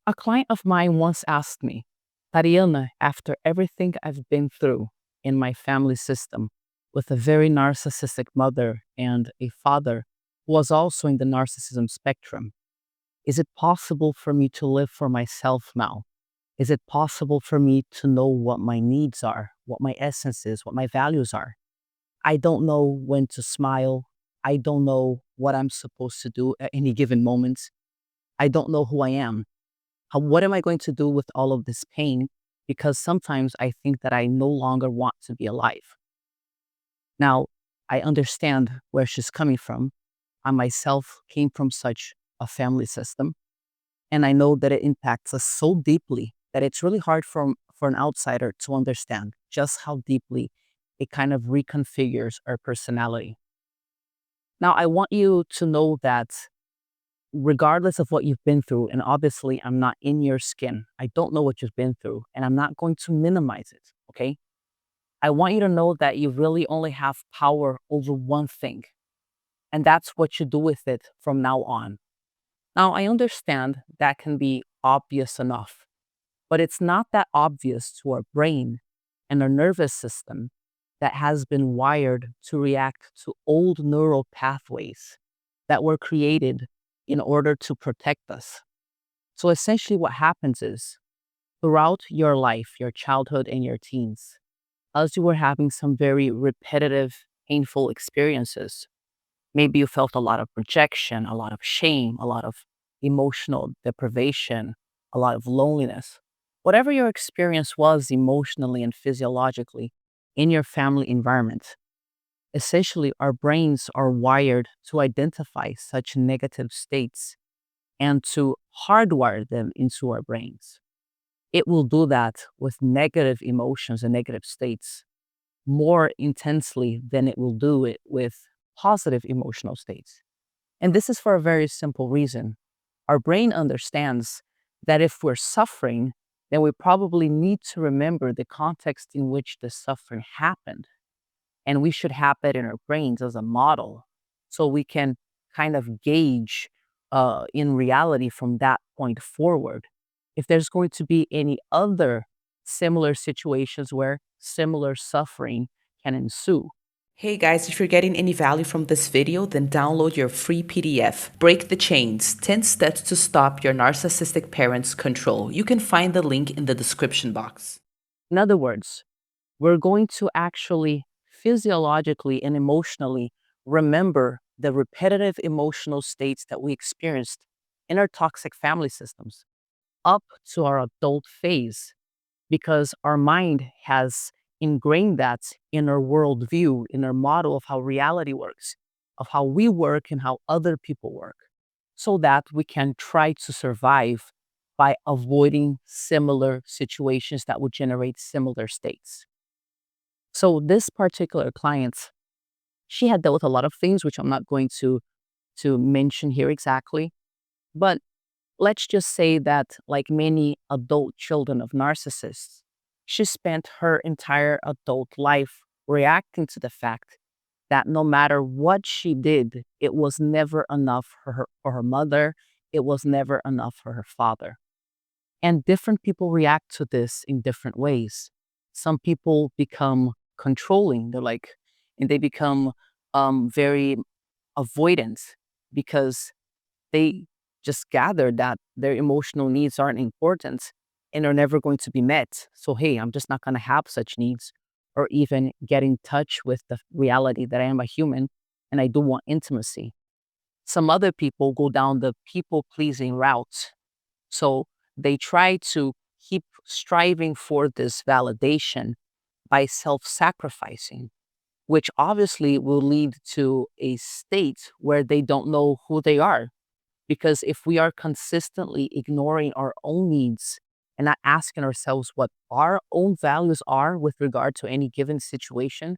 A client of mine once asked me, Tariana, after everything I've been through in my family system with a very narcissistic mother and a father who was also in the narcissism spectrum, is it possible for me to live for myself now? Is it possible for me to know what my needs are, what my essence is, what my values are? I don't know when to smile. I don't know what I'm supposed to do at any given moment. I don't know who I am. What am I going to do with all of this pain? Because sometimes I think that I no longer want to be alive. Now, I understand where she's coming from. I myself came from such a family system, and I know that it impacts us so deeply that it's really hard for an outsider to understand just how deeply it kind of reconfigures our personality. Now, I want you to know that regardless of what you've been through, and obviously I'm not in your skin, I don't know what you've been through, and I'm not going to minimize it, okay? I want you to know that you really only have power over one thing, and that's what you do with it from now on. Now, I understand that can be obvious enough, but it's not that obvious to our brain and our nervous system that has been wired to react to old neural pathways that were created in order to protect us. So essentially, what happens is throughout your life, your childhood, and your teens, as you were having some very repetitive, painful experiences, maybe you felt a lot of rejection, a lot of shame, a lot of emotional deprivation, a lot of loneliness. Whatever your experience was emotionally and physiologically in your family environment, essentially our brains are wired to identify such negative states and to hardwire them into our brains. It will do that with negative emotions and negative states more intensely than it will do it with positive emotional states. And this is for a very simple reason. Our brain understands that if we're suffering, then we probably need to remember the context in which the suffering happened. And we should have that in our brains as a model so we can kind of gauge in reality from that point forward if there's going to be any other similar situations where similar suffering can ensue. Hey guys, if you're getting any value from this video, then download your free PDF, Break the Chains, 10 Steps to Stop Your Narcissistic Parents' Control. You can find the link in the description box. In other words, we're going to actually physiologically and emotionally remember the repetitive emotional states that we experienced in our toxic family systems up to our adult phase because our mind has ingrained that in our worldview, in our model of how reality works, of how we work and how other people work, so that we can try to survive by avoiding similar situations that would generate similar states. So this particular client, she had dealt with a lot of things, which I'm not going to mention here exactly, but let's just say that, like many adult children of narcissists, she spent her entire adult life reacting to the fact that no matter what she did, it was never enough for her mother, it was never enough for her father. And different people react to this in different ways. Some people become controlling, and they become very avoidant because they just gather that their emotional needs aren't important and are never going to be met. So, hey, I'm just not going to have such needs or even get in touch with the reality that I am a human and I do want intimacy. Some other people go down the people pleasing route. So, they try to keep striving for this validation by self sacrificing, which obviously will lead to a state where they don't know who they are, because if we are consistently ignoring our own needs and not asking ourselves what our own values are with regard to any given situation,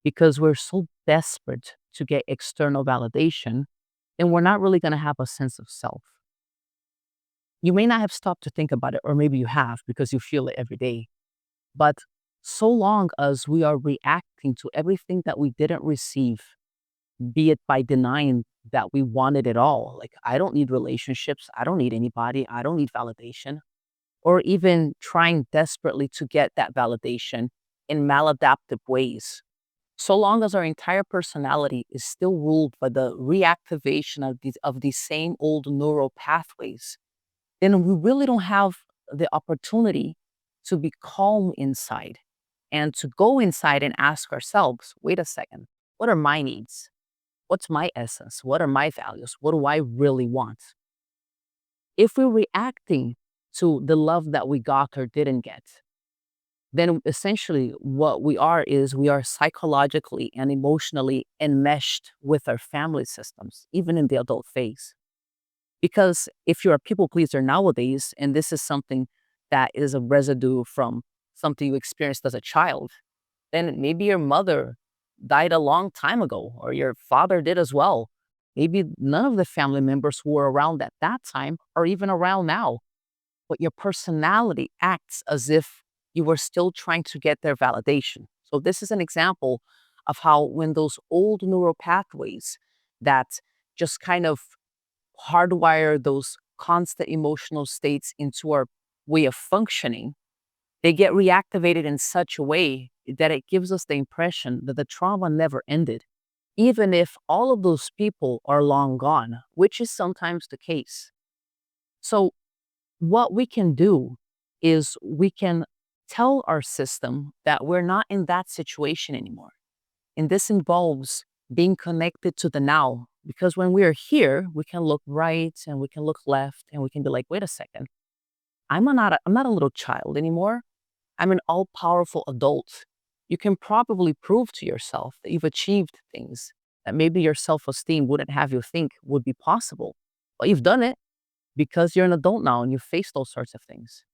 because we're so desperate to get external validation, then we're not really going to have a sense of self. You may not have stopped to think about it, or maybe you have because you feel it every day. But so long as we are reacting to everything that we didn't receive, be it by denying that we wanted it all. Like, I don't need relationships. I don't need anybody. I don't need validation. Or even trying desperately to get that validation in maladaptive ways. So long as our entire personality is still ruled by the reactivation of these same old neural pathways, then we really don't have the opportunity to be calm inside and to go inside and ask ourselves, wait a second, what are my needs? What's my essence? What are my values? What do I really want? If we're reacting to the love that we got or didn't get, then essentially what we are is we are psychologically and emotionally enmeshed with our family systems, even in the adult phase. Because if you're a people pleaser nowadays, and this is something that is a residue from something you experienced as a child, then maybe your mother died a long time ago, or your father did as well. Maybe none of the family members who were around at that time are even around now, but your personality acts as if you were still trying to get their validation. So, this is an example of how, when those old neural pathways that just kind of hardwire those constant emotional states into our way of functioning, they get reactivated in such a way that it gives us the impression that the trauma never ended, even if all of those people are long gone, which is sometimes the case. So, what we can do is we can tell our system that we're not in that situation anymore. And this involves being connected to the now. Because when we are here, we can look right and we can look left and we can be like, wait a second, I'm not a little child anymore. I'm an all powerful adult. You can probably prove to yourself that you've achieved things that maybe your self esteem wouldn't have you think would be possible. But you've done it because you're an adult now and you face those sorts of things.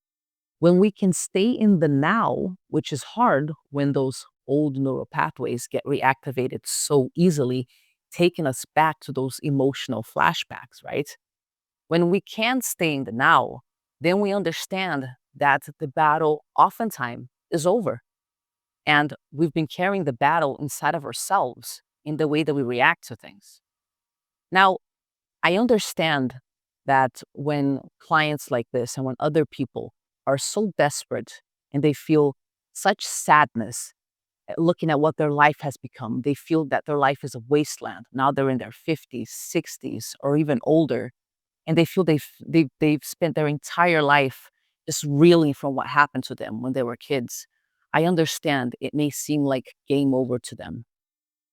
When we can stay in the now, which is hard when those old neural pathways get reactivated so easily, taking us back to those emotional flashbacks, right? When we can stay in the now, then we understand that the battle oftentimes is over. And we've been carrying the battle inside of ourselves in the way that we react to things. Now, I understand that when clients like this and when other people are so desperate and they feel such sadness at looking at what their life has become, they feel that their life is a wasteland. Now they're in their 50s, 60s, or even older, and they feel they've spent their entire life just reeling from what happened to them when they were kids. I understand it may seem like game over to them,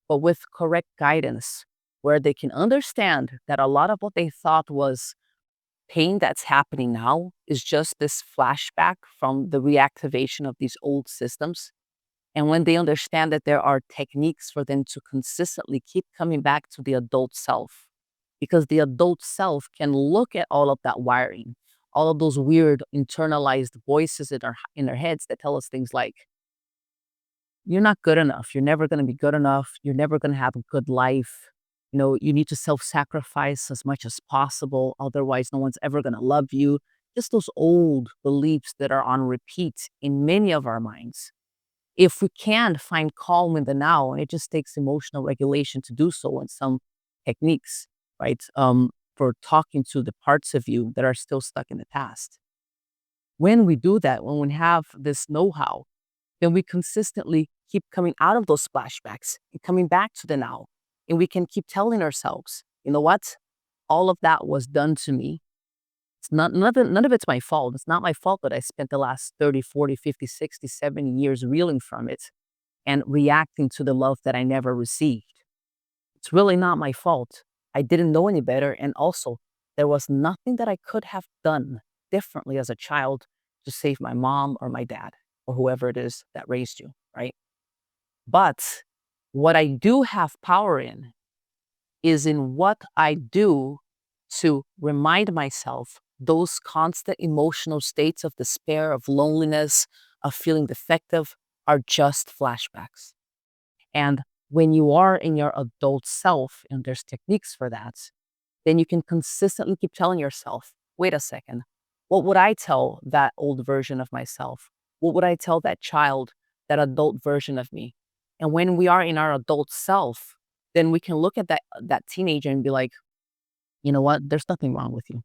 but with correct guidance, where they can understand that a lot of what they thought was pain that's happening now is just this flashback from the reactivation of these old systems. And when they understand that there are techniques for them to consistently keep coming back to the adult self, because the adult self can look at all of that wiring, all of those weird internalized voices in our heads that tell us things like, you're not good enough. You're never going to be good enough. You're never going to have a good life. You know, you need to self sacrifice as much as possible. Otherwise, no one's ever going to love you. Just those old beliefs that are on repeat in many of our minds. If we can find calm in the now, and it just takes emotional regulation to do so, and some techniques, right? For talking to the parts of you that are still stuck in the past. When we do that, when we have this know how, then we consistently keep coming out of those flashbacks and coming back to the now. And we can keep telling ourselves, you know what? All of that was done to me. It's not, none of it's my fault. It's not my fault that I spent the last 30, 40, 50, 60, 70 years reeling from it and reacting to the love that I never received. It's really not my fault. I didn't know any better. And also, there was nothing that I could have done differently as a child to save my mom or my dad or whoever it is that raised you, right? But what I do have power in is in what I do to remind myself those constant emotional states of despair, of loneliness, of feeling defective are just flashbacks. And when you are in your adult self, and there's techniques for that, then you can consistently keep telling yourself, wait a second, what would I tell that old version of myself? What would I tell that child, that adult version of me? And when we are in our adult self, then we can look at that teenager and be like, you know what? There's nothing wrong with you.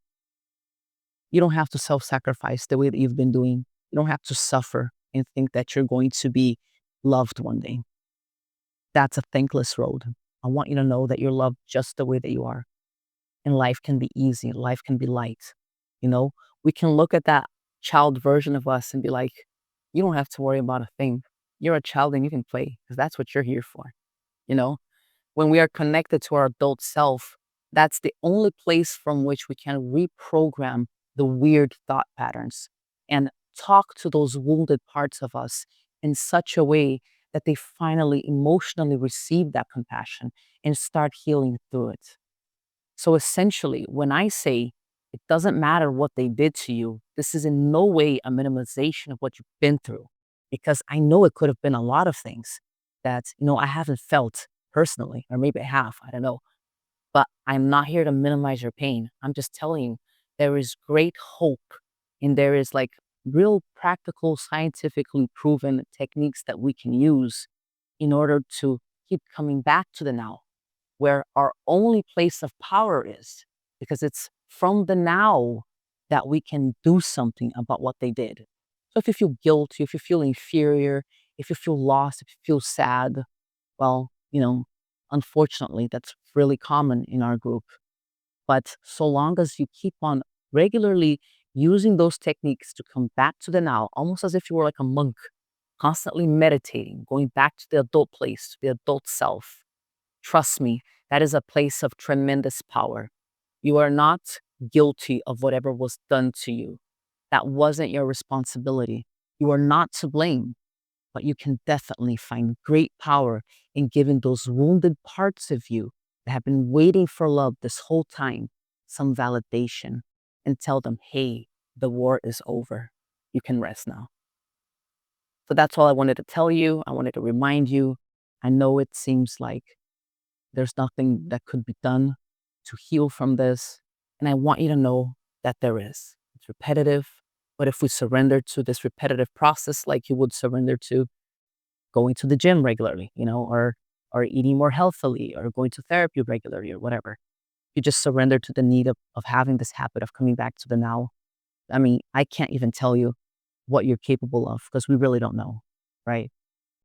You don't have to self-sacrifice the way that you've been doing. You don't have to suffer and think that you're going to be loved one day. That's a thankless road. I want you to know that you're loved just the way that you are. And life can be easy. Life can be light. You know, we can look at that child version of us and be like, you don't have to worry about a thing. You're a child and you can play because that's what you're here for. You know, when we are connected to our adult self, that's the only place from which we can reprogram the weird thought patterns and talk to those wounded parts of us in such a way that they finally emotionally receive that compassion and start healing through it. So essentially, when I say it doesn't matter what they did to you, this is in no way a minimization of what you've been through, because I know it could have been a lot of things that, I haven't felt personally, or maybe I have, I don't know. But I'm not here to minimize your pain. I'm just telling you there is great hope and there is like real practical, scientifically proven techniques that we can use in order to keep coming back to the now, where our only place of power is, because it's from the now that we can do something about what they did. So if you feel guilty, if you feel inferior, if you feel lost, if you feel sad, well, unfortunately, that's really common in our group. But so long as you keep on regularly using those techniques to come back to the now, almost as if you were like a monk, constantly meditating, going back to the adult place, to the adult self, trust me, that is a place of tremendous power. You are not guilty of whatever was done to you. That wasn't your responsibility. You are not to blame, but you can definitely find great power in giving those wounded parts of you that have been waiting for love this whole time some validation and tell them, hey, the war is over. You can rest now. So that's all I wanted to tell you. I wanted to remind you. I know it seems like there's nothing that could be done to heal from this. And I want you to know that there is. It's repetitive. But if we surrender to this repetitive process, like you would surrender to going to the gym regularly, or eating more healthily, or going to therapy regularly, or whatever. You just surrender to the need of having this habit of coming back to the now. I mean, I can't even tell you what you're capable of because we really don't know, right?